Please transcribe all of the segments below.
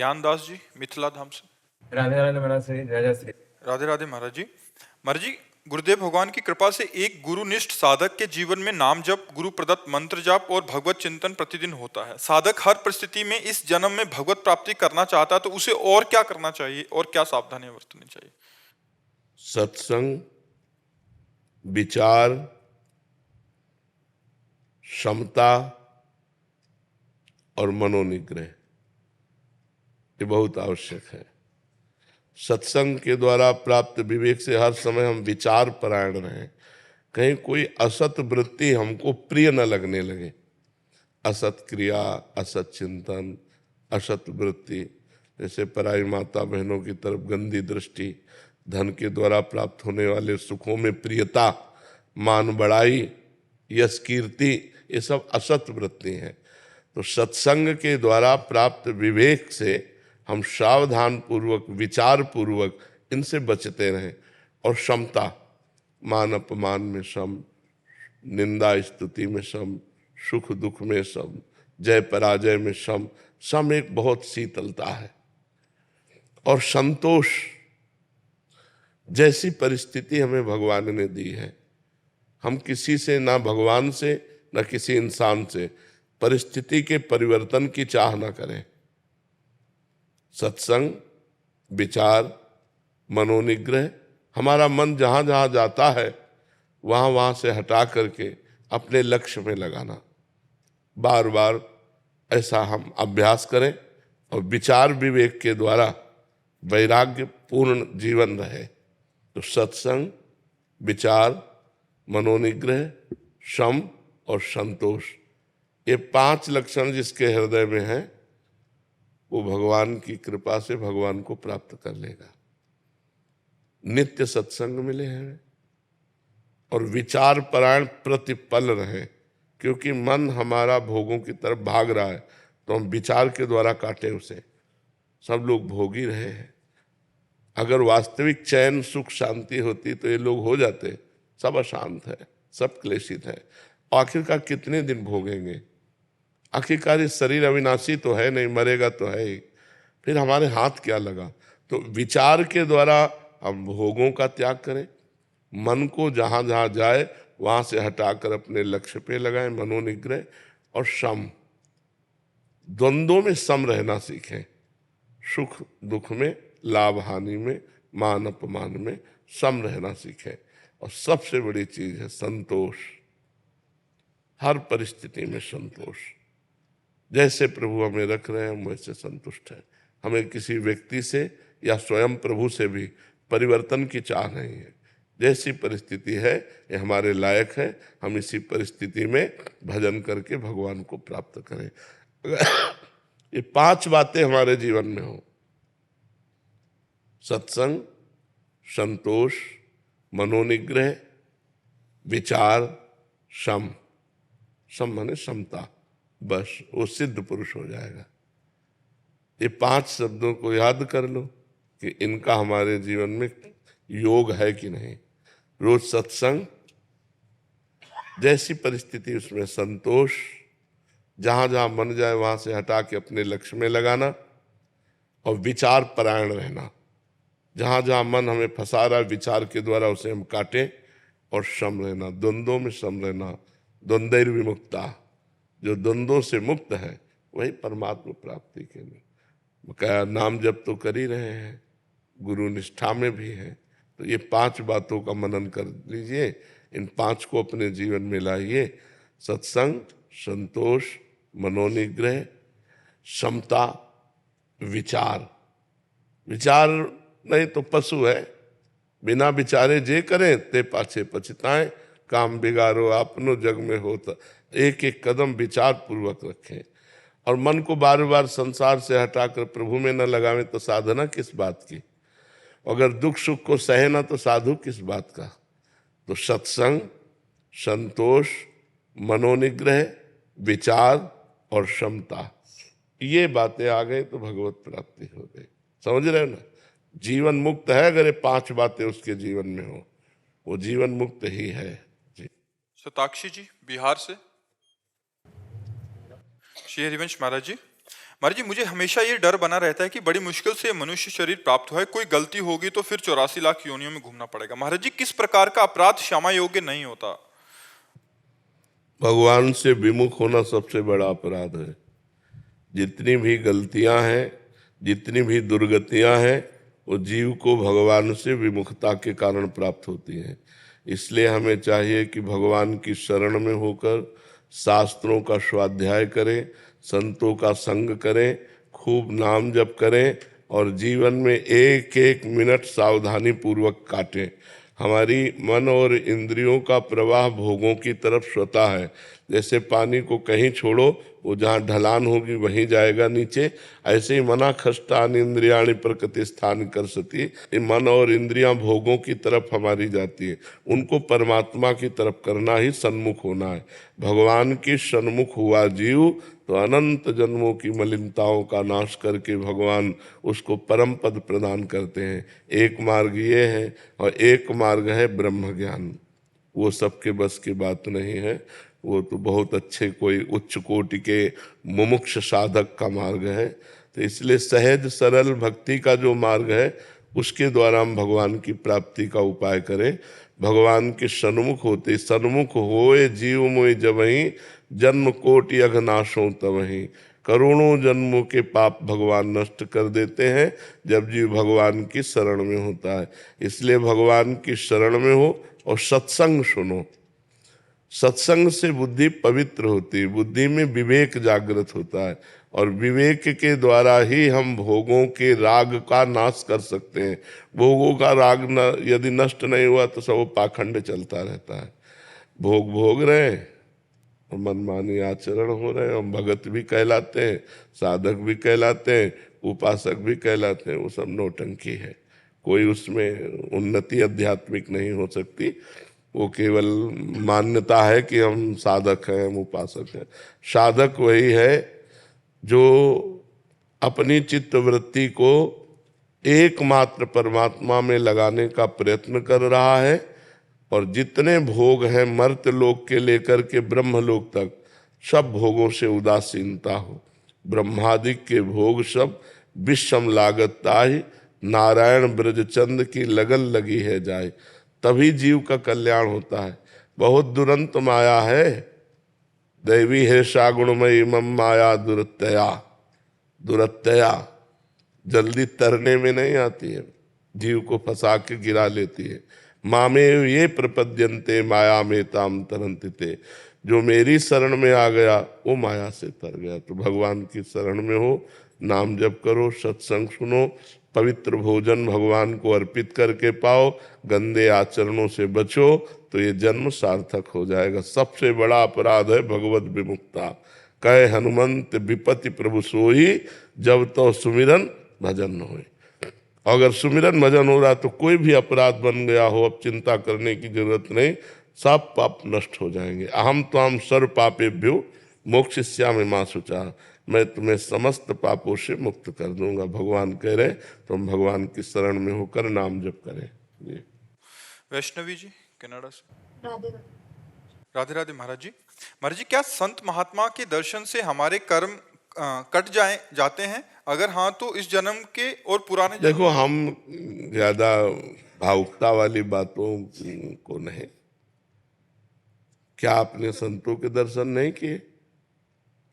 ज्ञानदास जी मिथिला धाम से। राधे राधे महाराज श्री जय जय श्री। राधे राधे महाराज जी। महाराज जी, गुरुदेव भगवान की कृपा से एक गुरुनिष्ठ साधक के जीवन में नाम जप, गुरु प्रदत्त मंत्र जाप और भगवत चिंतन प्रतिदिन होता है। साधक हर परिस्थिति में इस जन्म में भगवत प्राप्ति करना चाहता है तो उसे और क्या करना चाहिए और क्या सावधानियां बरतनी चाहिए? सत्संग, विचार, क्षमता और मनोनिग्रह, ये बहुत आवश्यक है। सत्संग के द्वारा प्राप्त विवेक से हर समय हम विचार परायण रहें, कहीं कोई असत वृत्ति हमको प्रिय न लगने लगे। असत क्रिया, असत चिंतन, असत वृत्ति, जैसे पराई माता बहनों की तरफ गंदी दृष्टि, धन के द्वारा प्राप्त होने वाले सुखों में प्रियता, मान बढ़ाई, यश कीर्ति, ये सब असत वृत्ति हैं। तो सत्संग के द्वारा प्राप्त विवेक से हम सावधान पूर्वक, विचार पूर्वक इनसे बचते रहें। और क्षमता, मान अपमान में सम, निंदा स्तुति में सम, सुख दुख में सम, जय पराजय में सम, सम एक बहुत शीतलता है। और संतोष, जैसी परिस्थिति हमें भगवान ने दी है, हम किसी से, ना भगवान से ना किसी इंसान से, परिस्थिति के परिवर्तन की चाह ना करें। सत्संग, विचार, मनोनिग्रह, हमारा मन जहाँ जहाँ जाता है वहाँ से हटा करके अपने लक्ष्य में लगाना। बार बार ऐसा हम अभ्यास करें और विचार विवेक के द्वारा वैराग्य पूर्ण जीवन रहे। तो सत्संग, विचार, मनोनिग्रह, शम और संतोष, ये 5 लक्षण जिसके हृदय में है वो भगवान की कृपा से भगवान को प्राप्त कर लेगा। नित्य सत्संग मिले हैं और विचार परायण प्रतिपल रहे, क्योंकि मन हमारा भोगों की तरफ भाग रहा है तो हम विचार के द्वारा काटें उसे। सब लोग भोगी रहे हैं। अगर वास्तविक चैन, सुख, शांति होती तो ये लोग हो जाते। सब अशांत है, सब क्लेशित है। आखिरकार कितने दिन भोगेंगे? आखिरकार ये शरीर अविनाशी तो है नहीं, मरेगा तो है ही, फिर हमारे हाथ क्या लगा? तो विचार के द्वारा हम भोगों का त्याग करें, मन को जहाँ जहाँ जाए वहाँ से हटाकर अपने लक्ष्य पे लगाएं। मनोनिग्रह और सम, द्वंद्वों में सम रहना सीखें। सुख दुख में, लाभ हानि में, मान अपमान में सम रहना सीखें। और सबसे बड़ी चीज है संतोष। हर परिस्थिति में संतोष। जैसे प्रभु हमें रख रहे हैं हम वैसे संतुष्ट हैं। हमें किसी व्यक्ति से या स्वयं प्रभु से भी परिवर्तन की चाह नहीं है। जैसी परिस्थिति है ये हमारे लायक है, हम इसी परिस्थिति में भजन करके भगवान को प्राप्त करें। ये 5 बातें हमारे जीवन में हो, सत्संग, संतोष, मनोनिग्रह, विचार, सम, सम माने समता, बस वो सिद्ध पुरुष हो जाएगा। ये 5 शब्दों को याद कर लो कि इनका हमारे जीवन में योग है कि नहीं। रोज सत्संग, जैसी परिस्थिति उसमें संतोष, जहाँ जहाँ मन जाए वहाँ से हटा के अपने लक्ष्य में लगाना। और विचार परायण रहना, जहाँ जहाँ मन हमें फंसा रहा है विचार के द्वारा उसे हम काटें। और सम रहना, द्वंद्वों में सम रहना। द्वंद्वैर विमुक्ता, जो द्वंद्वों से मुक्त है वही परमात्मा प्राप्ति के लिए। क्या नाम जप तो कर ही रहे हैं, गुरु निष्ठा में भी है। तो ये 5 बातों का मनन कर लीजिए, इन 5 को अपने जीवन में लाइए। सत्संग, संतोष, मनोनिग्रह, समता, विचार। विचार नहीं तो पशु है, बिना विचारे जे करें ते पाछे पछताएं। काम बिगाड़ो आपनो जग में होता, एक एक कदम विचार पूर्वक रखें। और मन को बार बार संसार से हटाकर प्रभु में न लगावें तो साधना किस बात की? अगर दुख सुख को सहे ना तो साधु किस बात का? तो सत्संग, संतोष, मनोनिग्रह, विचार और क्षमता, ये बातें आ गई तो भगवत प्राप्ति हो गई। समझ रहे हो ना? जीवन मुक्त है अगर ये 5 बातें उसके जीवन में हो, वो जीवन मुक्त ही है। जी। सताक्षी जी बिहार से। श्री हरिवंश महाराज जी, महाराज जी, मुझे हमेशा ये डर बना रहता है कि बड़ी मुश्किल से मनुष्य शरीर प्राप्त हुआ है, कोई गलती होगी तो फिर 84 लाख योनियों में घूमना पड़ेगा। महाराज जी, किस प्रकार का अपराध क्षमा योग्य नहीं होता? भगवान से विमुख होना सबसे बड़ा अपराध है। जितनी भी गलतियां हैं, जितनी भी दुर्गतियां हैं, वो जीव को भगवान से विमुखता के कारण प्राप्त होती हैं। इसलिए हमें चाहिए कि भगवान की शरण में होकर शास्त्रों का स्वाध्याय करें, संतों का संग करें, खूब नाम जप करें और जीवन में एक एक मिनट सावधानी पूर्वक काटें। हमारी मन और इंद्रियों का प्रवाह भोगों की तरफ स्वतः है। जैसे पानी को कहीं छोड़ो, वो जहाँ ढलान होगी वहीं जाएगा नीचे, ऐसे ही मना खष्टान इंद्रियाणि प्रकृति स्थान कर सती। ये मन और इंद्रियां भोगों की तरफ हमारी जाती है, उनको परमात्मा की तरफ करना ही सन्मुख होना है। भगवान की सन्मुख हुआ जीव तो अनंत जन्मों की मलिनताओं का नाश करके भगवान उसको परम पद प्रदान करते हैं। एक मार्ग ये है और एक मार्ग है ब्रह्म ज्ञान। वो सबके बस की बात नहीं है, वो तो बहुत अच्छे कोई उच्च कोटि के मुमुक्ष साधक का मार्ग है। तो इसलिए सहज सरल भक्ति का जो मार्ग है उसके द्वारा हम भगवान की प्राप्ति का उपाय करें। भगवान के सन्मुख होते, सन्मुख होए जीव मोय जबहि, जन्म कोटि अघनाशों तबहि। करोड़ों जन्मों के पाप भगवान नष्ट कर देते हैं जब जीव भगवान की शरण में होता है। इसलिए भगवान की शरण में हो और सत्संग सुनो। सत्संग से बुद्धि पवित्र होती है, बुद्धि में विवेक जागृत होता है और विवेक के द्वारा ही हम भोगों के राग का नाश कर सकते हैं। भोगों का राग यदि नष्ट नहीं हुआ तो सब पाखंड चलता रहता है। भोग भोग रहे हैं और मनमानी आचरण हो रहे हैं। हम भगत भी कहलाते हैं, साधक भी कहलाते हैं, उपासक भी कहलाते हैं, वो सब नौटंकी है। कोई उसमें उन्नति आध्यात्मिक नहीं हो सकती। वो केवल मान्यता है कि हम साधक हैं, हम उपासक हैं। साधक वही है जो अपनी चित्त वृत्ति को एकमात्र परमात्मा में लगाने का प्रयत्न कर रहा है और जितने भोग हैं मर्त्य लोक के लेकर के ब्रह्म लोक तक, सब भोगों से उदासीनता हो। ब्रह्मादिक के भोग सब विषम लागत ताहि, नारायण ब्रजचंद की लगन लगी है जाए। तभी जीव का कल्याण होता है। बहुत दुरंत माया है, दैवी है सागुणमयी मम माया दुरत्यया। दुरत्यया जल्दी तरने में नहीं आती है, जीव को फंसा के गिरा लेती है। मामे ये प्रपद्यन्ते माया में ताम तरंतिते। जो मेरी शरण में आ गया वो माया से तर गया। तो भगवान की शरण में हो, नाम जप करो, सत्संग सुनो, पवित्र भोजन भगवान को अर्पित करके पाओ, गंदे आचरणों से बचो, तो ये जन्म सार्थक हो जाएगा। सबसे बड़ा अपराध है भगवत विमुक्ता। कहे हनुमंत विपति प्रभु सोई, जब तो सुमिरन भजन न होए। अगर सुमिरन भजन हो रहा तो कोई भी अपराध बन गया हो, अब चिंता करने की जरूरत नहीं, सब पाप नष्ट हो जाएंगे। अहम त्वाम सर्व पापेभ्यो मोक्षयिष्यामि मा शुचः। मैं तुम्हें समस्त पापों से मुक्त कर दूंगा। भगवान कह रहे तो हम भगवान की शरण में होकर नाम जप करें। जी। वैष्णवी जी कनाडा से। राधे राधे राधे महाराज जी। महाराज जी, क्या संत महात्मा के दर्शन से हमारे कर्म कट जाते हैं? अगर हाँ तो इस जन्म के और पुराने जन्म? देखो, हम ज्यादा भावुकता वाली बातों को नहीं। क्या आपने संतों के दर्शन नहीं किए?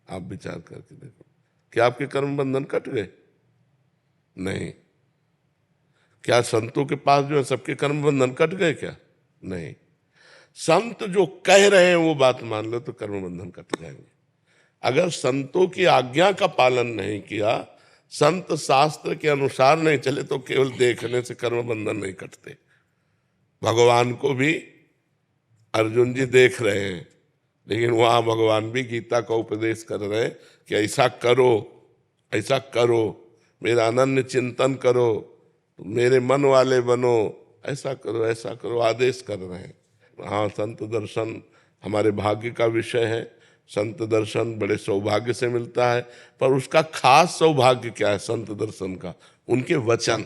आप विचार करके देखो, क्या आपके कर्म बंधन कट गए? नहीं। क्या संतों के पास जो है सबके कर्म बंधन कट गए क्या? नहीं। संत जो कह रहे हैं वो बात मान लो तो कर्म बंधन कट जाएंगे। अगर संतों की आज्ञा का पालन नहीं किया, संत शास्त्र के अनुसार नहीं चले, तो केवल देखने से कर्म बंधन नहीं कटते। भगवान को भी अर्जुन जी देख रहे हैं, लेकिन वहां भगवान भी गीता का उपदेश कर रहे हैं कि ऐसा करो, ऐसा करो, मेरा अनन्य चिंतन करो, मेरे मन वाले बनो, ऐसा करो, ऐसा करो, आदेश कर रहे हैं। हाँ, संत दर्शन हमारे भाग्य का विषय है। संत दर्शन बड़े सौभाग्य से मिलता है, पर उसका खास सौभाग्य क्या है संत दर्शन का? उनके वचन,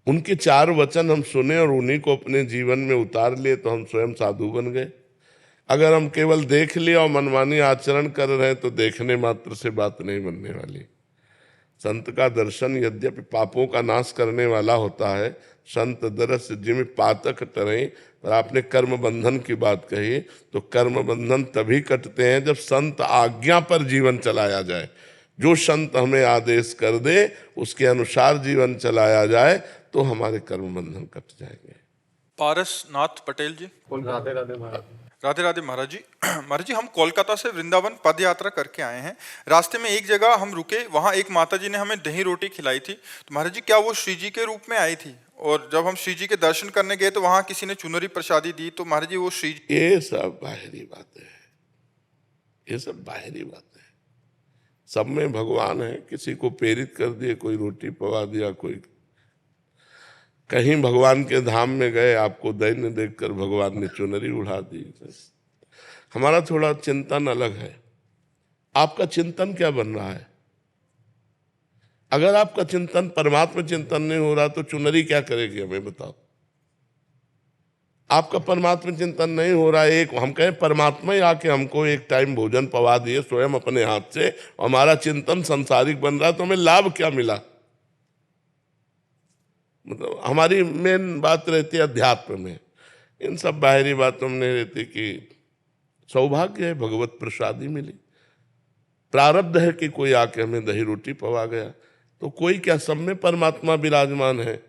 उनके 4 वचन हम सुने और उन्हीं को अपने जीवन में उतार लिए तो हम स्वयं साधु बन गए। अगर हम केवल देख लिया और मनमानी आचरण कर रहे हैं तो देखने मात्र से बात नहीं बनने वाली। संत का दर्शन यद्यपि पापों का नाश करने वाला होता है, संत दरस जिम पातक टरें, पर आपने कर्म बंधन की बात कही, तो कर्म बंधन तभी कटते हैं जब संत आज्ञा पर जीवन चलाया जाए। जो संत हमें आदेश कर दे उसके अनुसार जीवन चलाया जाए तो हमारे कर्म बंधन कट जाएंगे। पारसनाथ पटेल जी। राधे राधे महाराज। राधे राधे महाराज जी। महाराज जी, हम कोलकाता से वृंदावन पद यात्रा करके आए हैं। रास्ते में एक जगह हम रुके, वहाँ एक माता जी ने हमें दही रोटी खिलाई थी। तो महाराज जी, क्या वो श्री जी के रूप में आई थी? और जब हम श्री जी के दर्शन करने गए तो वहाँ किसी ने चुनरी प्रसादी दी, तो महाराज जी वो श्री जी। ये सब बाहरी बातें हैं, ये सब बाहरी बातें हैं। सब में भगवान है। किसी को प्रेरित कर दिए, कोई रोटी पवा दिया, कोई कहीं भगवान के धाम में गए, आपको दैन्य देखकर भगवान ने चुनरी उड़ा दी। हमारा थोड़ा चिंतन अलग है। आपका चिंतन क्या बन रहा है? अगर आपका चिंतन परमात्मा चिंतन नहीं हो रहा तो चुनरी क्या करेगी, हमें बताओ। आपका परमात्मा चिंतन नहीं हो रहा है, एक हम कहें परमात्मा ही आके हमको एक टाइम भोजन पवा दिए स्वयं अपने हाथ से, हमारा चिंतन संसारिक बन रहा है, तो हमें लाभ क्या मिला? मतलब हमारी मेन बात रहती है अध्यात्म में, इन सब बाहरी बातों में नहीं रहती कि सौभाग्य है भगवत प्रसादी मिली। प्रारब्ध है कि कोई आके हमें दही रोटी पवा गया, तो कोई क्या, सब में परमात्मा विराजमान है।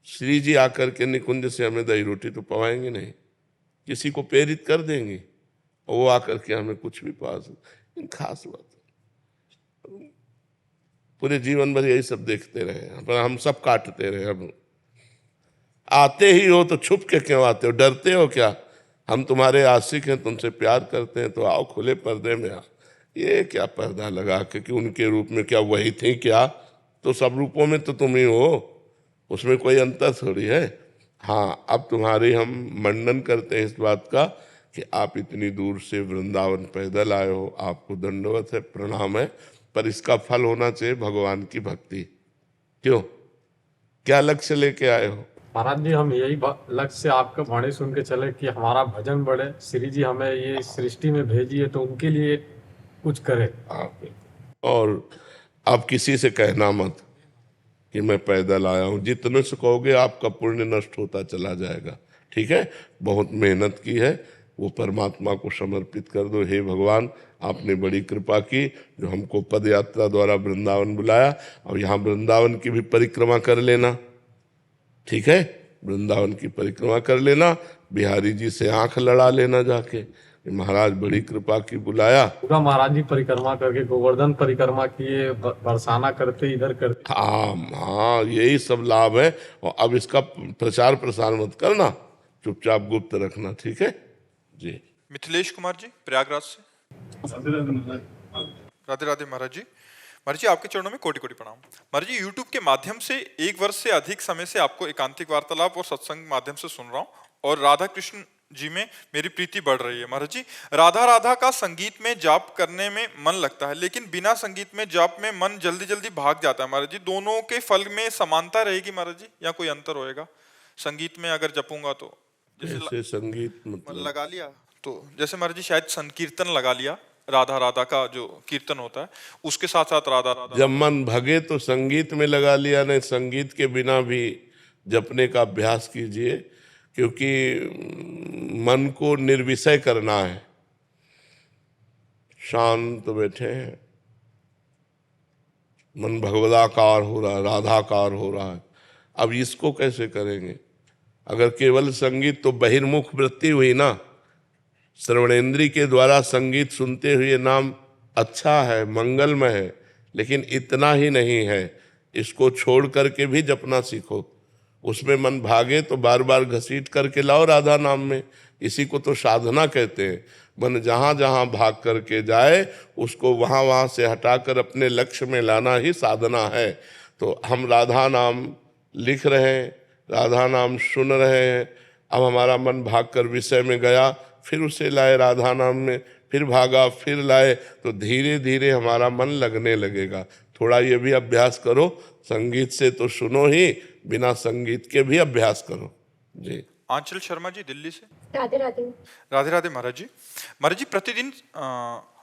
श्री जी आकर के निकुंज से हमें दही रोटी तो पवाएंगे नहीं, किसी को प्रेरित कर देंगे और वो आकर के हमें कुछ भी पवा सकते। इन खास बात पूरे जीवन भर यही सब देखते रहे, पर हम सब काटते रहे। अब आते ही हो तो छुप के क्यों आते हो? डरते हो क्या? हम तुम्हारे आशिक हैं, तुमसे प्यार करते हैं, तो आओ खुले पर्दे में आओ। ये क्या पर्दा लगा के कि उनके रूप में क्या वही थी क्या? तो सब रूपों में तो तुम ही हो, उसमें कोई अंतर थोड़ी है। हाँ, अब तुम्हारी हम मंडन करते हैं इस बात का कि आप इतनी दूर से वृंदावन पैदल आए हो, आपको दंडवत है, प्रणाम है, पर इसका फल होना चाहिए भगवान की भक्ति। क्यों, क्या लक्ष्य लेके आए हो? महाराज जी, हम यही लक्ष्य से आपका वाणी सुन के चले कि हमारा भजन बढ़े, श्री जी हमें ये सृष्टि में भेजी है तो उनके लिए कुछ करे। और आप किसी से कहना मत कि मैं पैदल आया हूँ। जितने से कहोगे आपका पुण्य नष्ट होता चला जाएगा। ठीक है, बहुत मेहनत की है, वो परमात्मा को समर्पित कर दो। हे भगवान, आपने बड़ी कृपा की जो हमको पद यात्रा द्वारा वृंदावन बुलाया। अब यहाँ वृंदावन की भी परिक्रमा कर लेना, ठीक है, वृंदावन की परिक्रमा कर लेना, बिहारी जी से आंख लड़ा लेना जाके, महाराज बड़ी कृपा की बुलाया। पूरा महाराज जी परिक्रमा करके गोवर्धन परिक्रमा किए, बरसाना करते, इधर करते। हाँ, यही सब लाभ है। और अब इसका प्रचार प्रसार मत करना, चुपचाप गुप्त रखना, ठीक है जी। मिथिलेश कुमार जी, प्रयागराज से। राधे राधे महाराज जी। महाराज जी, आपके चरणों में कोटि कोटि प्रणाम। महाराज जी, यूट्यूब के माध्यम से 1 वर्ष से अधिक समय से आपको एकांतिक वार्तालाप और सत्संग माध्यम से सुन रहा हूँ, और राधा कृष्ण जी में मेरी प्रीति बढ़ रही है। महाराज जी, राधा राधा का संगीत में जाप करने में मन लगता है, लेकिन बिना संगीत में जाप में मन जल्दी जल्दी भाग जाता है। महाराज जी, दोनों के फल में समानता रहेगी महाराज जी, या कोई अंतर होएगा? संगीत में अगर जपूंगा तो जैसे संगीत मन मतलब लगा लिया, तो जैसे महाराज जी शायद संकीर्तन लगा लिया, राधा राधा का जो कीर्तन होता है उसके साथ साथ राधा राधा। जब मन भगे तो संगीत में लगा लिया, नहीं संगीत के बिना भी जपने का अभ्यास कीजिए, क्योंकि मन को निर्विषय करना है। शांत बैठे हैं, मन भगवदाकार हो रहा है, राधाकार हो रहा है। अब इसको कैसे करेंगे? अगर केवल संगीत, तो बहिर्मुख वृत्ति हुई ना। श्रवणेंद्री के द्वारा संगीत सुनते हुए नाम अच्छा है, मंगलमय है, लेकिन इतना ही नहीं है, इसको छोड़ करके भी जपना सीखो। उसमें मन भागे तो बार बार घसीट करके लाओ राधा नाम में, इसी को तो साधना कहते हैं। मन जहाँ जहाँ भाग करके जाए उसको वहाँ वहाँ से हटाकर अपने लक्ष्य में लाना ही साधना है। तो हम राधा नाम लिख रहे हैं, राधा नाम सुन रहे हैं, अब हमारा मन भागकर विषय में गया, फिर उसे लाए राधा नाम में, फिर भागा, फिर लाए, तो धीरे धीरे हमारा मन लगने लगेगा। थोड़ा ये भी अभ्यास करो, संगीत से तो सुनो ही, बिना संगीत के भी अभ्यास करो जी। आंचल शर्मा जी दिल्ली से। राधे राधे। राधे राधे महाराज जी। महाराज जी प्रतिदिन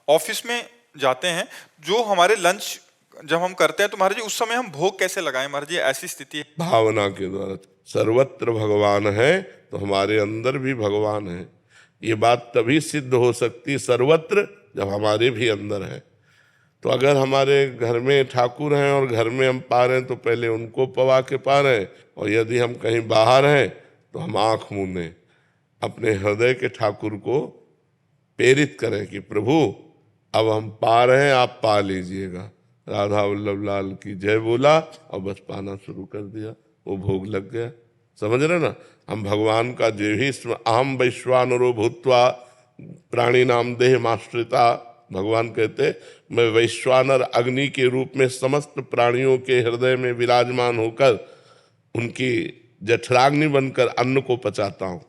ऑफिस में जाते हैं, जो हमारे लंच जब हम करते हैं तो महाराज जी उस समय हम भोग कैसे लगाएं महाराज जी, ऐसी स्थिति है। भावना के द्वारा। सर्वत्र भगवान है तो हमारे अंदर भी भगवान है। ये बात तभी सिद्ध हो सकती सर्वत्र जब हमारे भी अंदर है। तो अगर हमारे घर में ठाकुर हैं और घर में हम पा रहे हैं तो पहले उनको पवा के पा रहे हैं, और यदि हम कहीं बाहर हैं तो हम आंख मूंदें, अपने हृदय के ठाकुर को प्रेरित करें कि प्रभु अब हम पा रहे हैं, आप पा लीजिएगा। राधा वल्लभ लाल की जय बोला और बस पाना शुरू कर दिया, वो भोग लग गया। समझ रहे ना, हम भगवान का जो ही अहम वैश्वानरो भूत्वा प्राणी नाम देह आश्रिता, भगवान कहते मैं वैश्वानर अग्नि के रूप में समस्त प्राणियों के हृदय में विराजमान होकर उनकी जठराग्नि बनकर अन्न को पचाता हूं।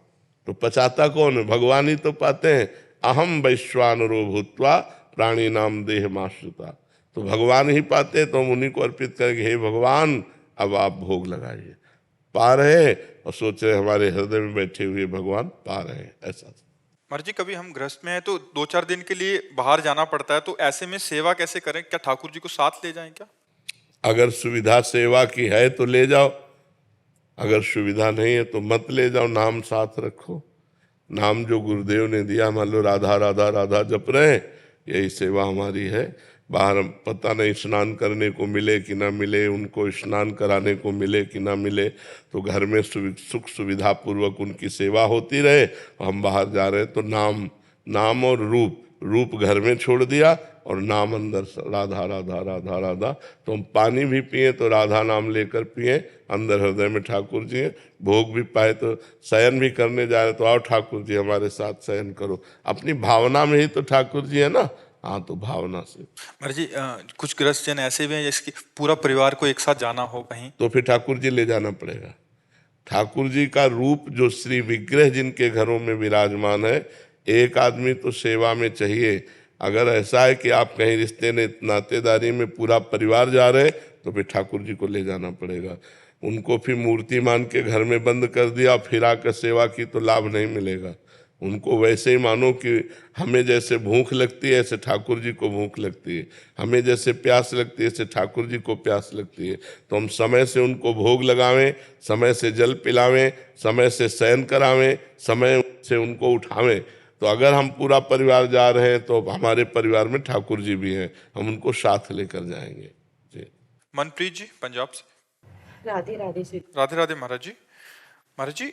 तो पचाता कौन है? भगवान ही तो पाते हैं। अहम वैश्वानरो भूत्वा प्राणी नाम देह आश्रिता, तो भगवान ही पाते, तो हम उन्हीं को अर्पित करेंगे। हे भगवान अब आप भोग लगाइए। पा रहे हैं और सोच रहे हमारे हृदय में बैठे हुए भगवान पा रहे हैं। ऐसा महाराज जी कभी हम गृहस्थ में हैं तो 2-4 दिन के लिए बाहर जाना पड़ता है, तो ऐसे में सेवा कैसे करें? क्या ठाकुर जी को साथ ले जाएं क्या? अगर सुविधा सेवा की है तो ले जाओ, अगर सुविधा नहीं है तो मत ले जाओ। नाम साथ रखो, नाम जो गुरुदेव ने दिया, मान लो राधा राधा राधा जप रहे हैं, यही सेवा हमारी है। बाहर पता नहीं स्नान करने को मिले कि ना मिले, उनको स्नान कराने को मिले कि ना मिले, तो घर में सुख सुविधा पूर्वक उनकी सेवा होती रहे। हम बाहर जा रहे हैं तो नाम और रूप घर में छोड़ दिया और नाम अंदर, राधा राधा राधा राधा। तो हम पानी भी पिए तो राधा नाम लेकर पिए, अंदर हृदय में ठाकुर जी हैं। भोग भी पाए तो शयन भी करने जा रहे तो आओ ठाकुर जी हमारे साथ शयन करो। अपनी भावना में ही तो ठाकुर जी है ना। हाँ, तो भावना से। महाराज जी कुछ गृहस्थ जन ऐसे भी हैं जिसकी पूरा परिवार को एक साथ जाना हो कहीं, तो फिर ठाकुर जी ले जाना पड़ेगा। ठाकुर जी का रूप जो श्री विग्रह जिनके घरों में विराजमान है, एक आदमी तो सेवा में चाहिए। अगर ऐसा है कि आप कहीं रिश्ते नातेदारी में पूरा परिवार जा रहे तो फिर ठाकुर जी को ले जाना पड़ेगा। उनको फिर मूर्ति मान के घर में बंद कर दिया फिर आकर सेवा की तो लाभ नहीं मिलेगा। उनको वैसे ही मानो कि हमें जैसे भूख लगती है ऐसे ठाकुर जी को भूख लगती है, हमें जैसे प्यास लगती है ऐसे ठाकुर जी को प्यास लगती है। तो हम समय से उनको भोग लगावें, समय से जल पिलावें, समय से शयन करावें, समय से उनको उठावें। तो अगर हम पूरा परिवार जा रहे हैं तो हमारे परिवार में ठाकुर जी भी हैं, हम उनको साथ लेकर जाएंगे। जी। मनप्रीत जी पंजाब से। राधे राधे जी। राधे राधे महाराज जी। महाराज जी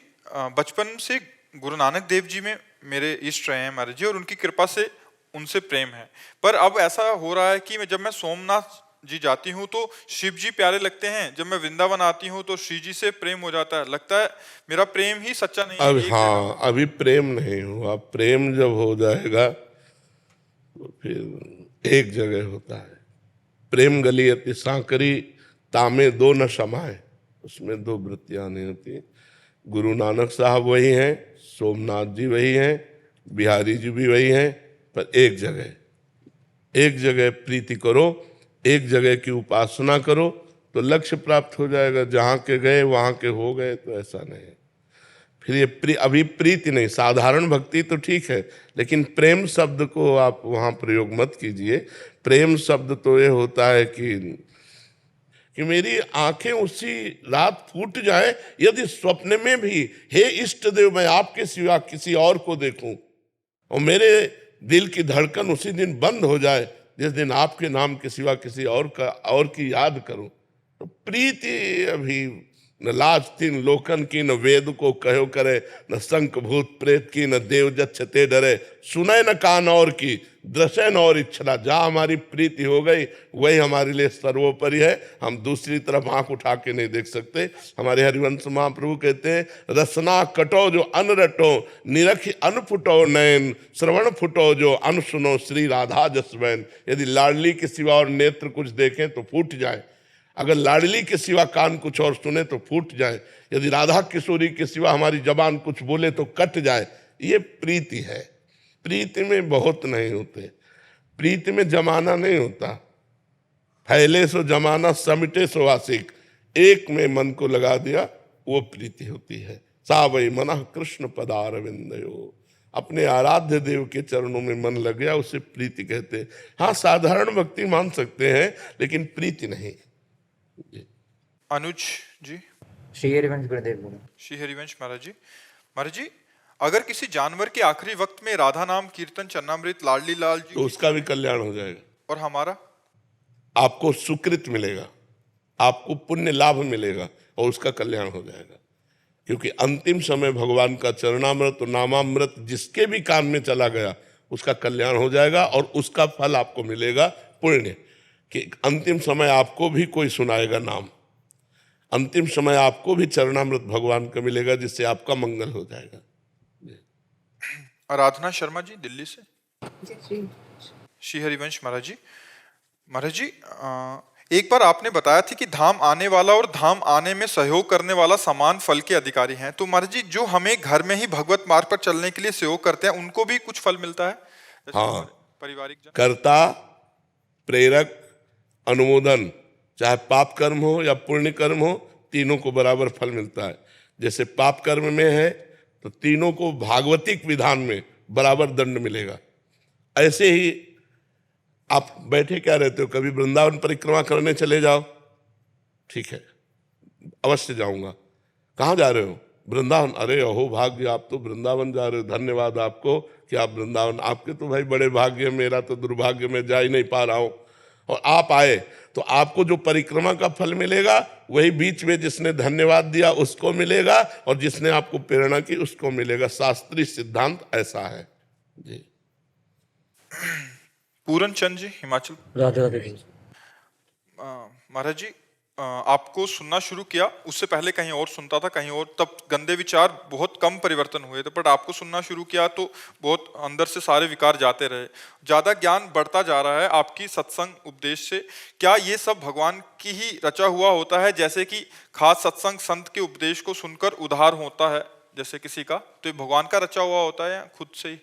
बचपन से गुरु नानक देव जी में मेरे इष्ट रहे हैं महाराज जी, और उनकी कृपा से उनसे प्रेम है। पर अब ऐसा हो रहा है कि जब मैं सोमनाथ जी जाती हूँ तो शिव जी प्यारे लगते हैं, जब मैं वृंदावन आती हूँ तो श्री जी से प्रेम हो जाता है। लगता है मेरा प्रेम ही सच्चा नहीं है। हाँ, अभी प्रेम नहीं हुआ। प्रेम जब हो जाएगा तो फिर एक जगह होता है। प्रेम गली अति सांकरी, तामे दो न समाए, उसमें दो वृत्तियां नहीं होती। गुरु नानक साहब वही हैं, सोमनाथ जी वही हैं, बिहारी जी भी वही हैं, पर एक जगह प्रीति करो, एक जगह की उपासना करो तो लक्ष्य प्राप्त हो जाएगा। जहाँ के गए वहाँ के हो गए तो ऐसा नहीं। फिर ये अभी प्रीति नहीं, साधारण भक्ति तो ठीक है, लेकिन प्रेम शब्द को आप वहाँ प्रयोग मत कीजिए। प्रेम शब्द तो ये होता है कि मेरी आंखें उसी रात फूट जाए यदि स्वप्न में भी, हे इष्ट देव मैं आपके सिवा किसी और को देखूं, और मेरे दिल की धड़कन उसी दिन बंद हो जाए जिस दिन आपके नाम के सिवा किसी और की याद करूं। तो प्रीति अभी न लाज तीन लोकन की, न वेद को कहो करे, न शंख भूत प्रेत की, न देव जच्छते डरे, सुने न कान और की, दृश्य न और इच्छा। जहाँ हमारी प्रीति हो गई वही हमारे लिए सर्वोपरि है। हम दूसरी तरफ आंख उठा के नहीं देख सकते। हमारे हरिवंश महाप्रभु कहते हैं, रसना कटो जो अन रटो, निरखी अन फुटो नयन, श्रवण फुटो जो अन सुनो श्री राधा जसवैन। यदि लाडली के सिवा और नेत्र कुछ देखें तो फूट जाए, अगर लाडली के सिवा कान कुछ और सुने तो फूट जाए, यदि राधा किशोरी के सिवा हमारी जबान कुछ बोले तो कट जाए। ये प्रीति है। प्रीति में बहुत नहीं होते, प्रीति में जमाना नहीं होता। फैले सो जमाना, समिटे सो आशिक, एक में मन को लगा दिया वो प्रीति होती है। सा वही मनः कृष्ण पदारविंदयो। अपने आराध्य देव के चरणों में मन लग गया, उसे प्रीति कहते हैं। हाँ, साधारण भक्ति मान सकते हैं, लेकिन प्रीति नहीं। अनुज जी। श्री हरिवंश गुरुदेव बोलो। श्री हरिवंश महाराज जी। महाराज जी, अगर किसी जानवर के आखिरी वक्त में राधा नाम कीर्तन चरणामृत लाडली लाल जी तो उसका भी कल्याण हो जाएगा, और हमारा आपको सुकृत मिलेगा, आपको पुण्य लाभ मिलेगा और उसका कल्याण हो जाएगा। क्योंकि अंतिम समय भगवान का चरणामृत और नामामृत जिसके भी कान में चला गया उसका कल्याण हो जाएगा और उसका फल आपको मिलेगा पुण्य। कि अंतिम समय आपको भी कोई सुनाएगा नाम, अंतिम समय आपको भी चरणामृत भगवान का मिलेगा, जिससे आपका मंगल हो जाएगा। आराधना शर्मा जी दिल्ली से। श्री हरिवंश महाराज जी। महाराज जी, एक बार आपने बताया थी कि धाम आने वाला और धाम आने में सहयोग करने वाला समान फल के अधिकारी हैं। तो महाराज जी, जो हमें घर में ही भगवत मार्ग पर चलने के लिए सहयोग करते हैं उनको भी कुछ फल मिलता है? हाँ, पारिवारिक जन, कर्ता, प्रेरक, अनुमोदन, चाहे पाप कर्म हो या पुण्य कर्म हो, तीनों को बराबर फल मिलता है। जैसे पाप कर्म में है तो तीनों को भागवतिक विधान में बराबर दंड मिलेगा। ऐसे ही आप बैठे क्या रहते हो, कभी वृंदावन परिक्रमा करने चले जाओ, ठीक है, अवश्य जाऊंगा। कहाँ जा रहे हो? वृंदावन। अरे अहो भाग्य, आप तो वृंदावन जा रहे हो, धन्यवाद आपको कि आप वृंदावन, आपके तो भाई बड़े भाग्य, मेरा तो दुर्भाग्य, मैं जा ही नहीं पा रहा हूँ। और आप आए तो आपको जो परिक्रमा का फल मिलेगा वही बीच में जिसने धन्यवाद दिया उसको मिलेगा, और जिसने आपको प्रेरणा की उसको मिलेगा। शास्त्रीय सिद्धांत ऐसा है जी। पूरन चंद जी, हिमाचल। राधे राधे। महाराज जी, आपको सुनना शुरू किया, उससे पहले कहीं और सुनता था, कहीं और, तब गंदे विचार बहुत कम परिवर्तन हुए थे, बट आपको सुनना शुरू किया तो बहुत अंदर से सारे विकार जाते रहे। ज्यादा ज्ञान बढ़ता जा रहा है आपकी सत्संग उपदेश से। क्या ये सब भगवान की ही रचा हुआ होता है? जैसे कि खास सत्संग संत के उपदेश को सुनकर उद्धार होता है जैसे किसी का, तो ये भगवान का रचा हुआ होता है या खुद से ही,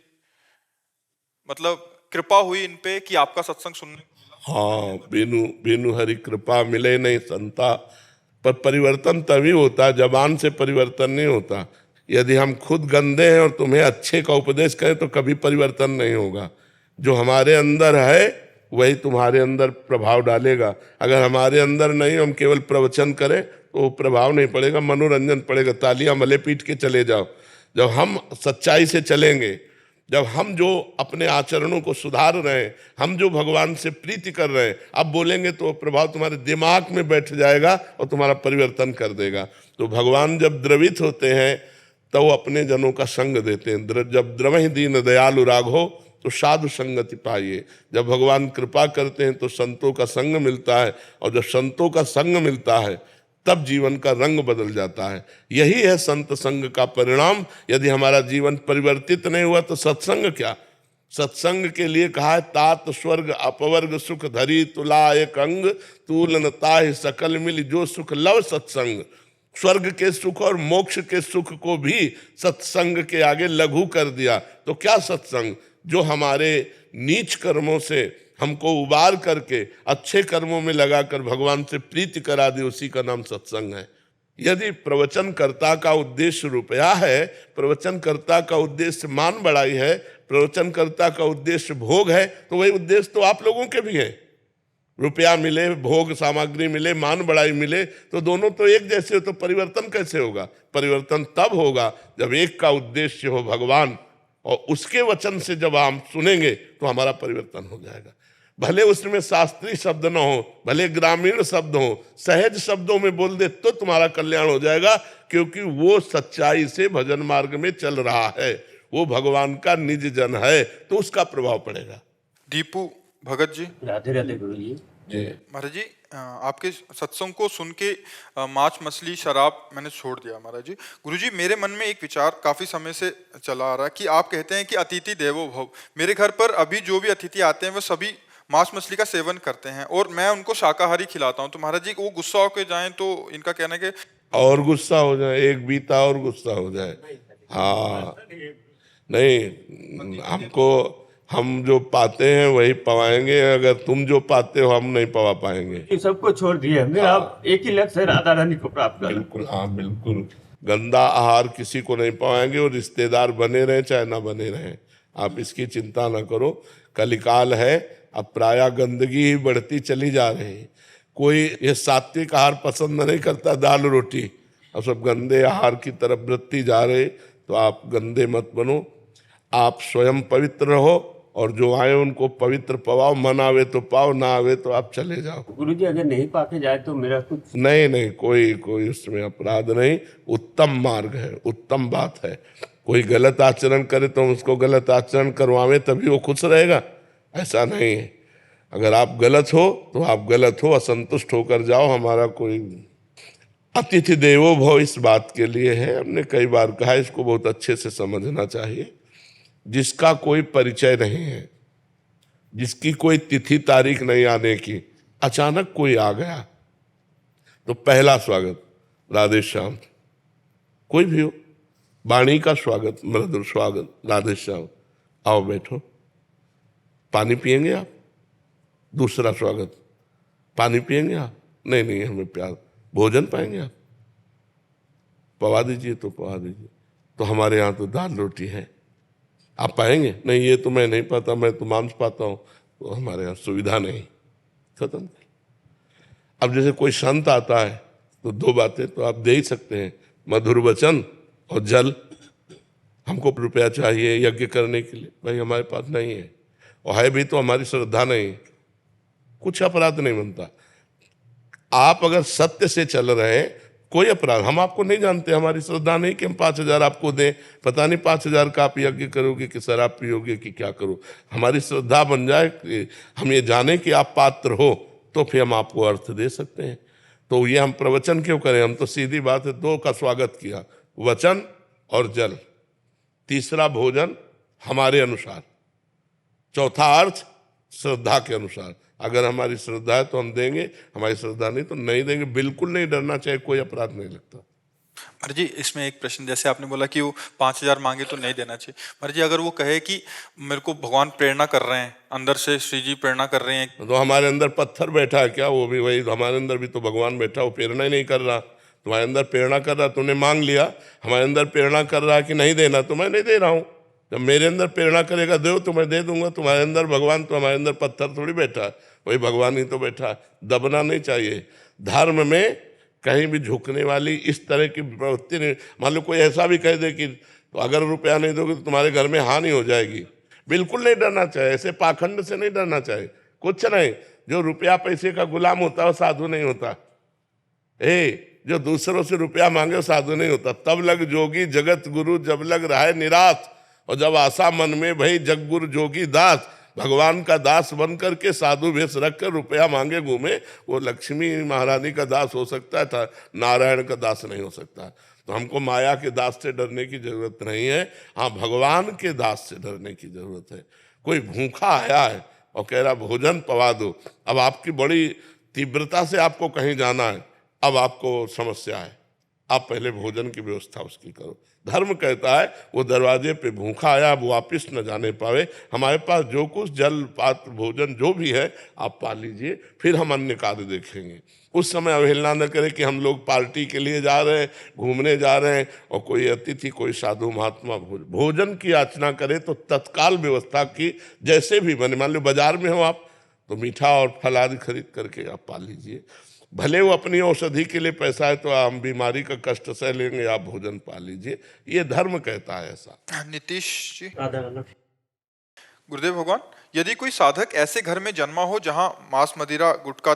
मतलब कृपा हुई इन पे कि आपका सत्संग सुनने? हाँ, बिनु हरि कृपा मिले नहीं संता। पर परिवर्तन तभी होता, जबान से परिवर्तन नहीं होता। यदि हम खुद गंदे हैं और तुम्हें अच्छे का उपदेश करें तो कभी परिवर्तन नहीं होगा। जो हमारे अंदर है वही तुम्हारे अंदर प्रभाव डालेगा। अगर हमारे अंदर नहीं, हम केवल प्रवचन करें तो वो प्रभाव नहीं पड़ेगा, मनोरंजन पड़ेगा, तालियां मले पीट के चले जाओ। जब हम सच्चाई से चलेंगे, जब हम जो अपने आचरणों को सुधार रहे हैं, हम जो भगवान से प्रीति कर रहे हैं, अब बोलेंगे तो प्रभाव तुम्हारे दिमाग में बैठ जाएगा और तुम्हारा परिवर्तन कर देगा। तो भगवान जब द्रवित होते हैं तो वो अपने जनों का संग देते हैं। जब द्रवहि दीन दयालु राघो तो साधु संगति पाइए। जब भगवान कृपा करते हैं तो संतों का संग मिलता है, और जब संतों का संग मिलता है तब जीवन का रंग बदल जाता है। यही है संत संग का परिणाम। यदि हमारा जीवन परिवर्तित नहीं हुआ तो सत्संग क्या? सत्संग के लिए कहा है, तात स्वर्ग अपवर्ग सुख धरी तुला एक अंग, तूलन ताहि सकल मिल जो सुख लव सत्संग। स्वर्ग के सुख और मोक्ष के सुख को भी सत्संग के आगे लघु कर दिया। तो क्या सत्संग? जो हमारे नीच कर्मों से हमको उबार करके अच्छे कर्मों में लगाकर भगवान से प्रीति करा दी, उसी का नाम सत्संग है। यदि प्रवचनकर्ता का उद्देश्य रुपया है, प्रवचनकर्ता का उद्देश्य मान बढ़ाई है, प्रवचनकर्ता का उद्देश्य भोग है, तो वही उद्देश्य तो आप लोगों के भी है। रुपया मिले, भोग सामग्री मिले, मान बढ़ाई मिले, तो दोनों तो एक जैसे हो, तो परिवर्तन कैसे होगा? परिवर्तन तब होगा जब एक का उद्देश्य हो भगवान, और उसके वचन से जब हम सुनेंगे तो हमारा परिवर्तन हो जाएगा। भले उसमें शास्त्रीय शब्द न हो, भले ग्रामीण शब्द हो, सहज शब्दों में बोल दे तो तुम्हारा कल्याण हो जाएगा, क्योंकि वो सच्चाई से भजन मार्ग में चल रहा है, वो भगवान का निज जन है, तो उसका प्रभाव पड़ेगा। दीपू भगत जी। राधे राधे गुरु जी। महाराज जी, आपके सत्संग को सुन के मांस मछली शराब मैंने छोड़ दिया। महाराज जी, गुरुजी, मेरे मन में एक विचार काफी समय से चला आ रहा है कि आप कहते हैं कि अतिथि देवो भव। मेरे घर पर अभी जो भी अतिथि आते हैं वो सभी मांस मछली का सेवन करते हैं और मैं उनको शाकाहारी खिलाता हूं। तो महाराज जी, वो गुस्सा होकर जाएं तो इनका कहना है कि और गुस्सा हो जाए, एक बीता और गुस्सा हो जाए। हाँ, नहीं, हमको हम जो पाते हैं वही पवाएंगे, अगर तुम जो पाते हो हम नहीं पवा पाएंगे। सबको छोड़ दिए हमने। आप एक ही लक्ष्य है, राधा रानी को प्राप्त करना। बिल्कुल, हाँ बिल्कुल गंदा आहार किसी को नहीं पाएंगे, और रिश्तेदार बने रहें चाहे ना बने रहें, आप इसकी चिंता ना करो। कलिकाल है, अब प्रायः गंदगी ही बढ़ती चली जा रही है। कोई ये सात्विक आहार पसंद नहीं करता, दाल रोटी, अब सब गंदे आहार की तरफ बढ़ती जा रहे। तो आप गंदे मत बनो, आप स्वयं पवित्र रहो, और जो आए उनको पवित्र पवाओ। मन आवे तो पाओ, ना आवे तो आप चले जाओ। गुरुजी अगर नहीं पाके जाए तो मेरा कुछ नहीं, कोई उसमें अपराध नहीं, उत्तम मार्ग है, उत्तम बात है। कोई गलत आचरण करे तो हम उसको गलत आचरण करवावें तभी वो खुश रहेगा, ऐसा नहीं है। अगर आप गलत हो तो आप गलत हो, असंतुष्ट होकर जाओ। हमारा कोई अतिथि देवो भव इस बात के लिए है, हमने कई बार कहा, इसको बहुत अच्छे से समझना चाहिए। जिसका कोई परिचय नहीं है, जिसकी कोई तिथि तारीख नहीं आने की, अचानक कोई आ गया तो पहला स्वागत राधे श्याम। कोई भी हो, वाणी का स्वागत, मृदुल स्वागत, राधे श्याम, आओ बैठो, पानी पिएंगे आप? दूसरा स्वागत, पानी पिएंगे आप? नहीं, हमें प्यार, भोजन पाएंगे आप? पवा दीजिए तो पवा दीजिए। तो हमारे यहाँ तो दाल रोटी है, आप पाएंगे? नहीं, ये तो मैं नहीं पाता, मैं तो मांस पाता हूँ, तो हमारे यहाँ सुविधा नहीं। खत्म। अब जैसे कोई संत आता है तो दो बातें तो आप दे ही सकते हैं, मधुर वचन और जल। हमको रुपया चाहिए यज्ञ करने के लिए, भाई हमारे पास नहीं है, और है भी तो हमारी श्रद्धा नहीं, कुछ अपराध नहीं बनता। आप अगर सत्य से चल रहे हैं, कोई अपराध, हम आपको नहीं जानते, हमारी श्रद्धा नहीं कि हम 5,000 आपको दें, पता नहीं 5,000 का आप यज्ञ करोगे कि शराब पियोगे कि क्या करो। हमारी श्रद्धा बन जाए कि हम ये जाने कि आप पात्र हो, तो फिर हम आपको अर्थ दे सकते हैं। तो ये हम प्रवचन क्यों करें, हम तो सीधी बात है, दो का स्वागत किया, वचन और जल। तीसरा भोजन हमारे अनुसार, चौथा अर्थ श्रद्धा के अनुसार। अगर हमारी श्रद्धा है तो हम देंगे, हमारी श्रद्धा नहीं तो नहीं देंगे। बिल्कुल नहीं डरना चाहिए, कोई अपराध नहीं लगता। महाराज जी, इसमें एक प्रश्न, जैसे आपने बोला कि वो 5,000 मांगे तो नहीं देना चाहिए। महाराज जी, अगर वो कहे कि मेरे को भगवान प्रेरणा कर रहे हैं, अंदर से श्री जी प्रेरणा कर रहे हैं, तो हमारे अंदर पत्थर बैठा है क्या? वो भी वही, हमारे अंदर भी तो भगवान बैठा, वो प्रेरणा ही नहीं कर रहा। तुम्हारे अंदर प्रेरणा कर रहा, तुमने मांग लिया। हमारे अंदर प्रेरणा कर रहा है कि नहीं देना, तो मैं नहीं दे रहा हूँ। जब मेरे अंदर प्रेरणा करेगा दो तो मैं दे दूंगा। तुम्हारे अंदर भगवान, तो हमारे अंदर पत्थर थोड़ी बैठा है, वही भगवान ही तो बैठा है। दबना नहीं चाहिए। धर्म में कहीं भी झुकने वाली इस तरह की प्रवृत्ति नहीं। मान लो कोई ऐसा भी कह दे कि तो अगर रुपया नहीं दोगे तो तुम्हारे घर में हानि हो जाएगी, बिल्कुल नहीं डरना चाहिए। ऐसे पाखंड से नहीं डरना चाहिए, कुछ नहीं। जो रुपया पैसे का गुलाम होता है वो साधु नहीं होता। जो दूसरों से रुपया मांगे वो साधु नहीं होता। तब लग जोगी जगत गुरु, जब लग रहा है निराश, और जब आशा मन में भई जग गुरु जोगी दास। भगवान का दास बन करके साधु वेश रख कर रुपया मांगे घूमे, वो लक्ष्मी महारानी का दास हो सकता था, नारायण का दास नहीं हो सकता। तो हमको माया के दास से डरने की जरूरत नहीं है, हाँ भगवान के दास से डरने की जरूरत है। कोई भूखा आया है और कह रहा भोजन पवा दो, अब आपकी बड़ी तीव्रता से आपको कहीं जाना है, अब आपको समस्या है, आप पहले भोजन की व्यवस्था उसकी करो। धर्म कहता है वो दरवाजे पे भूखा आया, अब वापिस न जाने पावे, हमारे पास जो कुछ जल पात्र भोजन जो भी है आप पा लीजिए, फिर हम अन्य कार्य देखेंगे। उस समय अवहेलना न करें कि हम लोग पार्टी के लिए जा रहे हैं, घूमने जा रहे हैं, और कोई अतिथि कोई साधु महात्मा भोजन की याचना करे तो तत्काल व्यवस्था की, जैसे भी बने। मान लो बाजार में हो आप तो मीठा और फल आदि खरीद करके आप पा लीजिए। भले वो अपनी औषधि के लिए पैसा है तो हम बीमारी का कष्ट सह लेंगे, आप भोजन पा लीजिए, ये धर्म कहता है ऐसा। नीतीश जी। राधा राधा। गुरुदेव भगवान, यदि कोई साधक ऐसे घर में जन्मा हो जहां मांस मदिरा गुटखा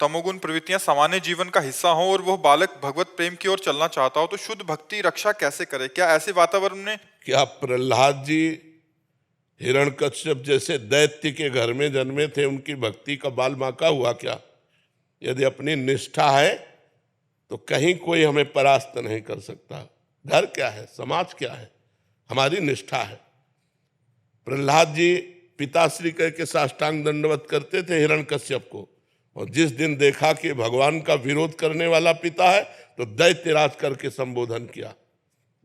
तमोगुण प्रवृत्तियां सामान्य जीवन का हिस्सा हो और वह बालक भगवत प्रेम की ओर चलना चाहता हो, तो शुद्ध भक्ति रक्षा कैसे करे? क्या ऐसे वातावरण में क्या प्रहलाद जी हिरण्यकश्यप जैसे दैत्य के घर में जन्मे थे, उनकी भक्ति का बाल बांका हुआ क्या? यदि अपनी निष्ठा है तो कहीं कोई हमें परास्त नहीं कर सकता। घर क्या है, समाज क्या है, हमारी निष्ठा है। प्रहलाद जी पिताश्री कह के साष्टांग दंडवत करते थे हिरण्यकश्यप को, और जिस दिन देखा कि भगवान का विरोध करने वाला पिता है तो दैत्यराज करके संबोधन किया,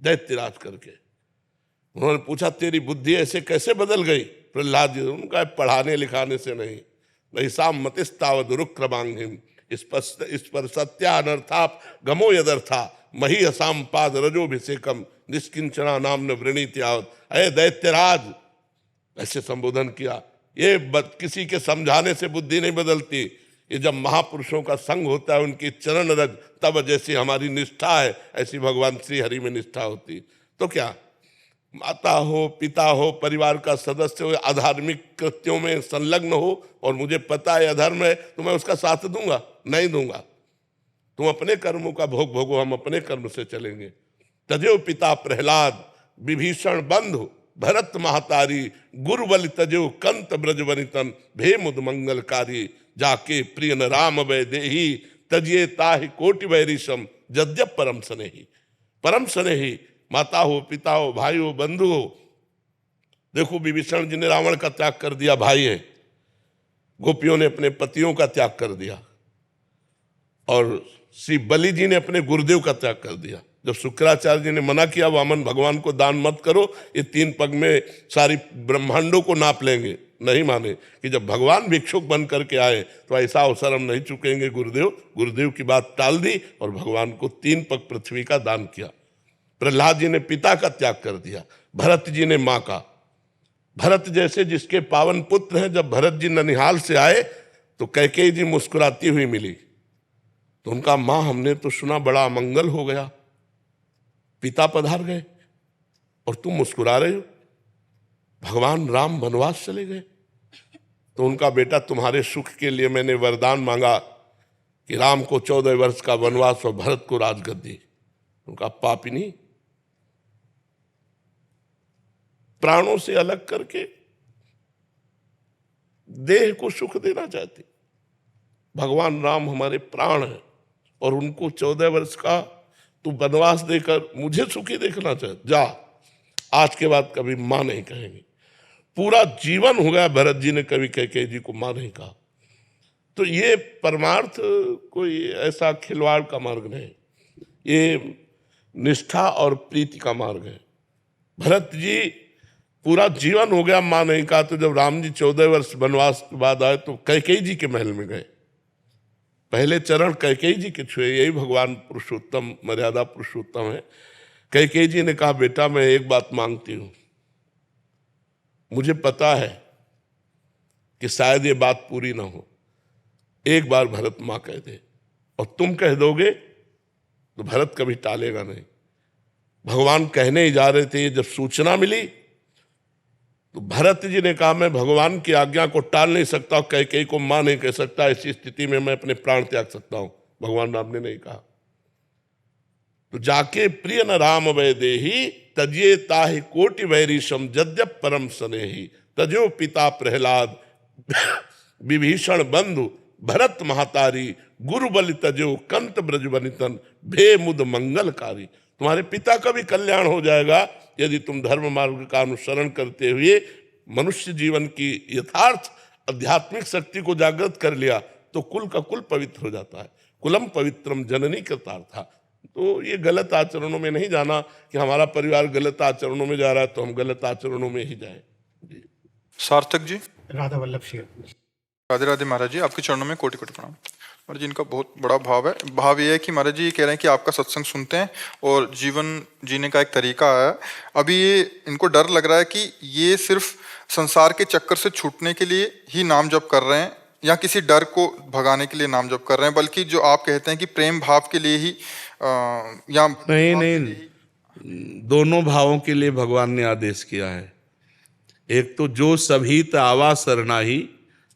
दैत्यराज करके। उन्होंने पूछा तेरी बुद्धि ऐसे कैसे बदल गई? प्रहलाद जी उनका पढ़ाने लिखाने से नहीं, नैसाम मतिस्तावद रुक्रमांगिम इस पर सत्या अनर्थाप गमो यदर्था मही असाम पाद रजोभिषेकम निष्किंचना नाम न वृणीत्यावत, अय दैत्यराज, ऐसे संबोधन किया। ये किसी के समझाने से बुद्धि नहीं बदलती, ये जब महापुरुषों का संग होता है, उनकी चरण रज, तब जैसी हमारी निष्ठा है ऐसी भगवान श्री हरि में निष्ठा होती। तो क्या माता हो, पिता हो, परिवार का सदस्य हो, अधार्मिक कृत्यों में संलग्न हो और मुझे पता है अधर्म है, तो मैं उसका साथ दूंगा? नहीं दूंगा। तुम अपने कर्मों का भोग भोगो, हम अपने कर्म से चलेंगे। तजो पिता प्रहलाद विभीषण बंधु भरत महतारी, गुरुबल तजो कंत ब्रज वनितन, भे मुद मंगलकारी, जाके प्रिय न राम वै देही, तजिए ताहि कोटि वैरिशम, जद्यप परम स्नेही। परम स्नेही माता हो, पिता हो, भाई हो, बंधु हो। देखो विभीषण जी ने रावण का त्याग कर दिया, भाई है। गोपियों ने अपने पतियों का त्याग कर दिया, और श्री बलि जी ने अपने गुरुदेव का त्याग कर दिया। जब शुक्राचार्य जी ने मना किया वामन भगवान को दान मत करो, ये 3 पग में सारी ब्रह्मांडों को नाप लेंगे, नहीं माने कि जब भगवान भिक्षुक बन करके आए तो ऐसा अवसर हम नहीं चुकेंगे। गुरुदेव की बात टाल दी और भगवान को 3 पग पृथ्वी का दान किया। प्रहलाद जी ने पिता का त्याग कर दिया, भरत जी ने माँ का। भरत जैसे जिसके पावन पुत्र हैं, जब भरत जी ननिहाल से आए तो कैकेयी जी मुस्कुराती हुई मिली, तो उनका माँ हमने तो सुना बड़ा अमंगल हो गया, पिता पधार गए और तुम मुस्कुरा रहे हो, भगवान राम वनवास चले गए। तो उनका बेटा तुम्हारे सुख के लिए मैंने वरदान मांगा कि राम को 14 वर्ष का वनवास और भरत को राजगद्दी। उनका पापिनी प्राणों से अलग करके देह को सुख देना चाहती। भगवान राम हमारे प्राण हैं और उनको 14 वर्ष का तू वनवास देकर मुझे सुखी देखना चाहते, जा आज के बाद कभी मां नहीं कहेंगे। पूरा जीवन हो गया भरत जी ने कभी कैकेयी जी को मां नहीं कहा। तो ये परमार्थ कोई ऐसा खिलवाड़ का मार्ग नहीं, ये निष्ठा और प्रीति का मार्ग है। भरत जी पूरा जीवन हो गया मां नहीं कहा, तो जब राम जी 14 वर्ष वनवास के बाद आए तो कैकेयी जी के महल में गए। पहले चरण कैकेयी जी के छुए, यही भगवान पुरुषोत्तम मर्यादा पुरुषोत्तम है। कैकेयी जी ने कहा बेटा मैं एक बात मांगती हूं, मुझे पता है कि शायद ये बात पूरी ना हो, एक बार भरत मां कह दे और तुम कह दोगे तो भरत कभी टालेगा नहीं। भगवान कहने ही जा रहे थे, जब सूचना मिली तो भरत जी ने कहा मैं भगवान की आज्ञा को टाल नहीं सकता, कैकेयी को मां नहीं कह सकता, ऐसी स्थिति में मैं अपने प्राण त्याग सकता हूं। भगवान राम ने नहीं कहा। तो जाके प्रिय न राम वै देही, तजिए ताहि कोटि वैरिशम, जद्यप परम स्नेही, तजो पिता प्रहलाद विभीषण बंधु भरत महतारी, गुरुबल तजो कंत ब्रज वनितन, भे मुद मंगलकारी। तुम्हारे पिता का भी कल्याण हो जाएगा यदि तुम धर्म मार्ग का अनुसरण करते हुए मनुष्य जीवन की यथार्थ आध्यात्मिक शक्ति को जागृत कर लिया तो कुल का कुल पवित्र हो जाता है। कुलम पवित्रम जननी कृतार्था। तो ये गलत आचरणों में नहीं जाना कि हमारा परिवार गलत आचरणों में जा रहा है तो हम गलत आचरणों में ही जाएं। सार्थक जी। राधा वल्लभ सिंह। राधे राधे महाराज जी, आपके चरणों में कोटि कोटि प्रणाम। महाराज जी इनका बहुत बड़ा भाव है। भाव ये है कि महाराज जी ये कह रहे हैं कि आपका सत्संग सुनते हैं और जीवन जीने का एक तरीका है। अभी ये इनको डर लग रहा है कि ये सिर्फ संसार के चक्कर से छूटने के लिए ही नाम जप कर रहे हैं या किसी डर को भगाने के लिए नाम जप कर रहे हैं, बल्कि जो आप कहते हैं कि प्रेम भाव के लिए ही या नहीं, दोनों भावों के लिए भगवान ने आदेश किया है। एक तो जो सभीत आवा सरनाही,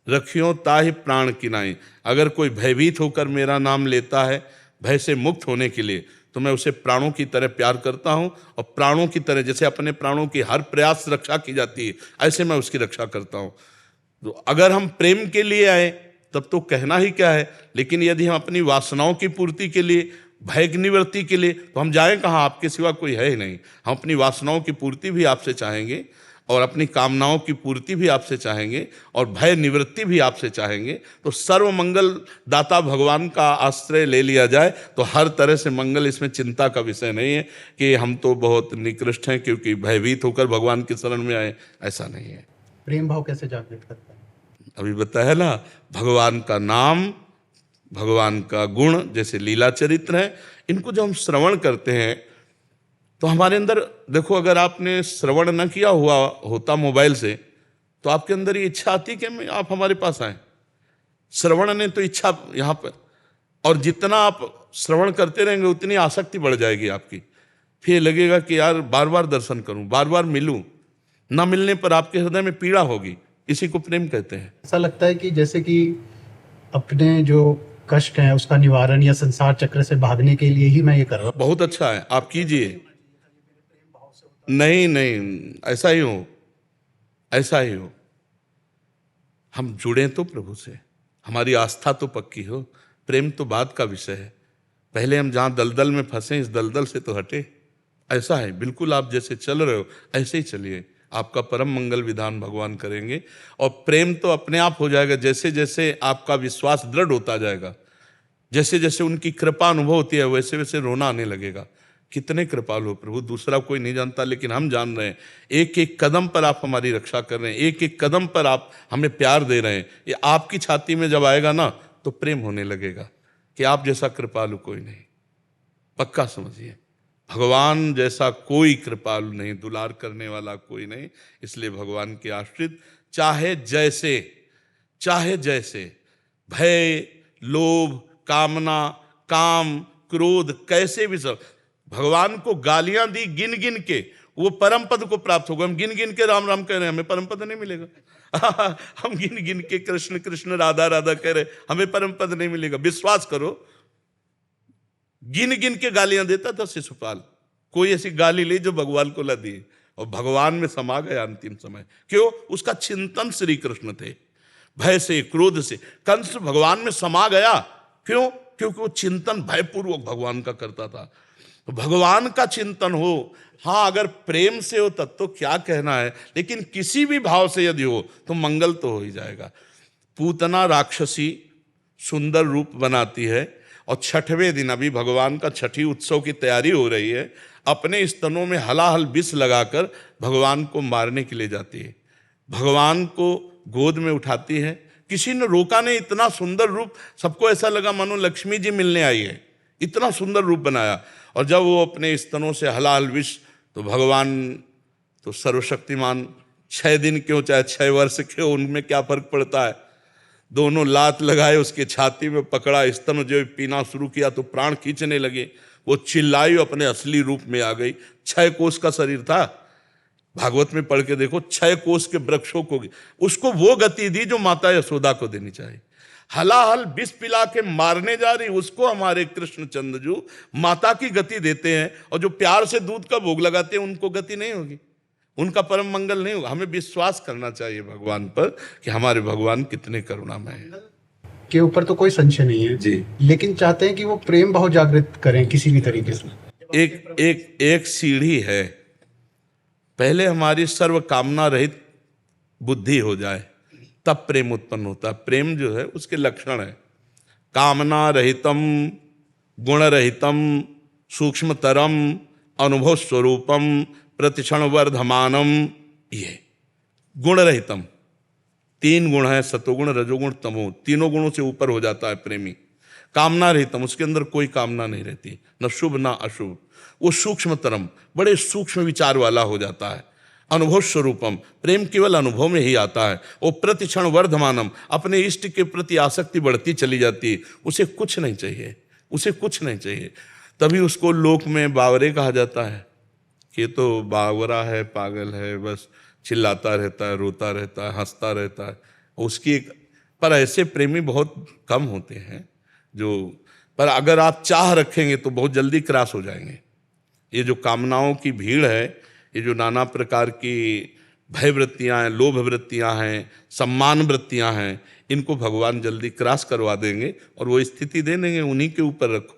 रखियो ताहि प्राण किनाई। अगर कोई भयभीत होकर मेरा नाम लेता है भय से मुक्त होने के लिए, तो मैं उसे प्राणों की तरह प्यार करता हूं और प्राणों की तरह जैसे अपने प्राणों की हर प्रयास से रक्षा की जाती है ऐसे मैं उसकी रक्षा करता हूं। तो अगर हम प्रेम के लिए आए तब तो कहना ही क्या है, लेकिन यदि हम अपनी वासनाओं की पूर्ति के लिए, भय की निवृत्ति के लिए, तो हम जाएं कहाँ, आपके सिवा कोई है ही नहीं। हम अपनी वासनाओं की पूर्ति भी आपसे चाहेंगे और अपनी कामनाओं की पूर्ति भी आपसे चाहेंगे और भय निवृत्ति भी आपसे चाहेंगे। तो सर्व मंगल दाता भगवान का आश्रय ले लिया जाए तो हर तरह से मंगल, इसमें चिंता का विषय नहीं है कि हम तो बहुत निकृष्ट हैं क्योंकि भयभीत होकर भगवान की शरण में आए, ऐसा नहीं है। प्रेम भाव कैसे जागृत करता है? अभी बताया ना, भगवान का नाम भगवान का गुण, जैसे लीला चरित्र है, इनको जब हम श्रवण करते हैं तो हमारे अंदर देखो, अगर आपने श्रवण न किया हुआ होता मोबाइल से तो आपके अंदर ये इच्छा आती कि आप हमारे पास आए। श्रवण ने तो इच्छा यहाँ पर, और जितना आप श्रवण करते रहेंगे उतनी आसक्ति बढ़ जाएगी आपकी। फिर लगेगा कि यार बार बार दर्शन करूं, बार बार मिलूं। ना मिलने पर आपके हृदय में पीड़ा होगी। इसी को प्रेम कहते हैं। ऐसा लगता है कि जैसे कि अपने जो कष्ट हैं उसका निवारण या संसार चक्र से भागने के लिए ही मैं ये कर रहा हूँ। बहुत अच्छा है, आप कीजिए। नहीं नहीं, ऐसा ही हो, ऐसा ही हो। हम जुड़े तो प्रभु से, हमारी आस्था तो पक्की हो, प्रेम तो बात का विषय है। पहले हम जहां दलदल में फंसे, इस दलदल से तो हटे। ऐसा है, बिल्कुल आप जैसे चल रहे हो ऐसे ही चलिए, आपका परम मंगल विधान भगवान करेंगे। और प्रेम तो अपने आप हो जाएगा। जैसे जैसे आपका विश्वास दृढ़ होता जाएगा, जैसे जैसे उनकी कृपा अनुभव होती है, वैसे वैसे रोना आने लगेगा। कितने कृपालु हो प्रभु, दूसरा कोई नहीं जानता, लेकिन हम जान रहे हैं। एक एक कदम पर आप हमारी रक्षा कर रहे हैं, एक एक कदम पर आप हमें प्यार दे रहे हैं। ये आपकी छाती में जब आएगा ना तो प्रेम होने लगेगा कि आप जैसा कृपालु कोई नहीं। पक्का समझिए, भगवान जैसा कोई कृपालु नहीं, दुलार करने वाला कोई नहीं। इसलिए भगवान के आश्रित चाहे जैसे भय, लोभ, कामना, काम, क्रोध, कैसे भी सब, भगवान को गालियां दी गिन गिन के, वो परम पद को प्राप्त होगा। हम गिन गिन के राम राम कह रहे हैं, हमें परम पद नहीं मिलेगा। हम गिन गिन के कृष्ण कृष्ण राधा राधा कह रहे, हमें परम पद नहीं मिलेगा। विश्वास करो, गिन गिन के गालियां देता था शिशुपाल, कोई ऐसी गाली ली जो भगवान को ला दी, और भगवान में समा गया अंतिम समय। क्यों? उसका चिंतन श्री कृष्ण थे। भय से, क्रोध से कंस भगवान में समा गया। क्यों? क्योंकि वो चिंतन भयपूर्वक भगवान का करता था। तो भगवान का चिंतन हो, हाँ, अगर प्रेम से हो तब तो क्या कहना है, लेकिन किसी भी भाव से यदि हो तो मंगल तो हो ही जाएगा। पूतना राक्षसी सुंदर रूप बनाती है, और छठवें दिन अभी भगवान का छठी उत्सव की तैयारी हो रही है, अपने स्तनों में हलाहल विष लगाकर भगवान को मारने के लिए जाती है। भगवान को गोद में उठाती है, किसी ने रोका नहीं। इतना सुंदर रूप, सबको ऐसा लगा मानो लक्ष्मी जी मिलने आई है, इतना सुंदर रूप बनाया। और जब वो अपने स्तनों से हलाहल विष, तो भगवान तो सर्वशक्तिमान, 6 दिन क्यों चाहे 6 वर्ष क्यों, उनमें क्या फर्क पड़ता है। दोनों लात लगाए, उसके छाती में पकड़ा, स्तन जो पीना शुरू किया तो प्राण खींचने लगे। वो चिल्लाई, अपने असली रूप में आ गई। 6 कोस का शरीर था, भागवत में पढ़ के देखो, 6 कोस के वृक्षों को, उसको वो गति दी जो माता यशोदा को देनी चाहिए। हलाहल विष पिला के मारने जा रही, उसको हमारे कृष्ण चंद्रजू माता की गति देते हैं। और जो प्यार से दूध का भोग लगाते हैं उनको गति नहीं होगी, उनका परम मंगल नहीं होगा। हमें विश्वास करना चाहिए भगवान पर कि हमारे भगवान कितने करुणामय हैं। के ऊपर तो कोई संशय नहीं है जी, लेकिन चाहते हैं कि वो प्रेम भाव जागृत करें किसी भी तरीके से। एक सीढ़ी है, पहले हमारी सर्व कामना रहित बुद्धि हो जाए, तब प्रेम उत्पन्न होता है। प्रेम जो है उसके लक्षण है कामना रहितम, गुण रहितम, सूक्ष्मतरम, अनुभव स्वरूपम, प्रतिक्षण वर्धमानम। ये गुण रहितम, 3 गुण है, सतोगुण, रजोगुण, तमो, तीनों गुणों से ऊपर हो जाता है प्रेमी। कामना रहितम, उसके अंदर कोई कामना नहीं रहती, न शुभ न अशुभ। वो सूक्ष्मतरम, बड़े सूक्ष्म विचार वाला हो जाता है। अनुभव स्वरूपम, प्रेम केवल अनुभव में ही आता है। वो प्रतिक्षण वर्धमानम, अपने इष्ट के प्रति आसक्ति बढ़ती चली जाती है। उसे कुछ नहीं चाहिए, उसे कुछ नहीं चाहिए। तभी उसको लोक में बावरे कहा जाता है कि ये तो बावरा है, पागल है, बस चिल्लाता रहता है, रोता रहता है, हंसता रहता है। उसकी पर ऐसे प्रेमी बहुत कम होते हैं जो, पर अगर आप चाह रखेंगे तो बहुत जल्दी क्रॉस हो जाएंगे। ये जो कामनाओं की भीड़ है, ये जो नाना प्रकार की भय वृत्तियाँ हैं, लोभ वृत्तियाँ हैं, सम्मान वृत्तियाँ हैं, इनको भगवान जल्दी क्रॉस करवा देंगे और वो स्थिति दे देंगे। उन्हीं के ऊपर रखो,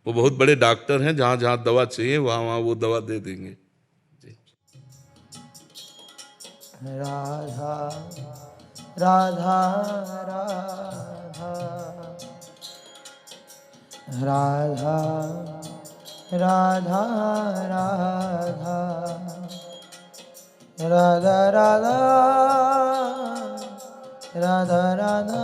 वो बहुत बड़े डॉक्टर हैं, जहाँ जहाँ दवा चाहिए वहाँ वहाँ वो दवा दे देंगे। राधा राधा राधा राधा राधा राधा राधा राधा राधा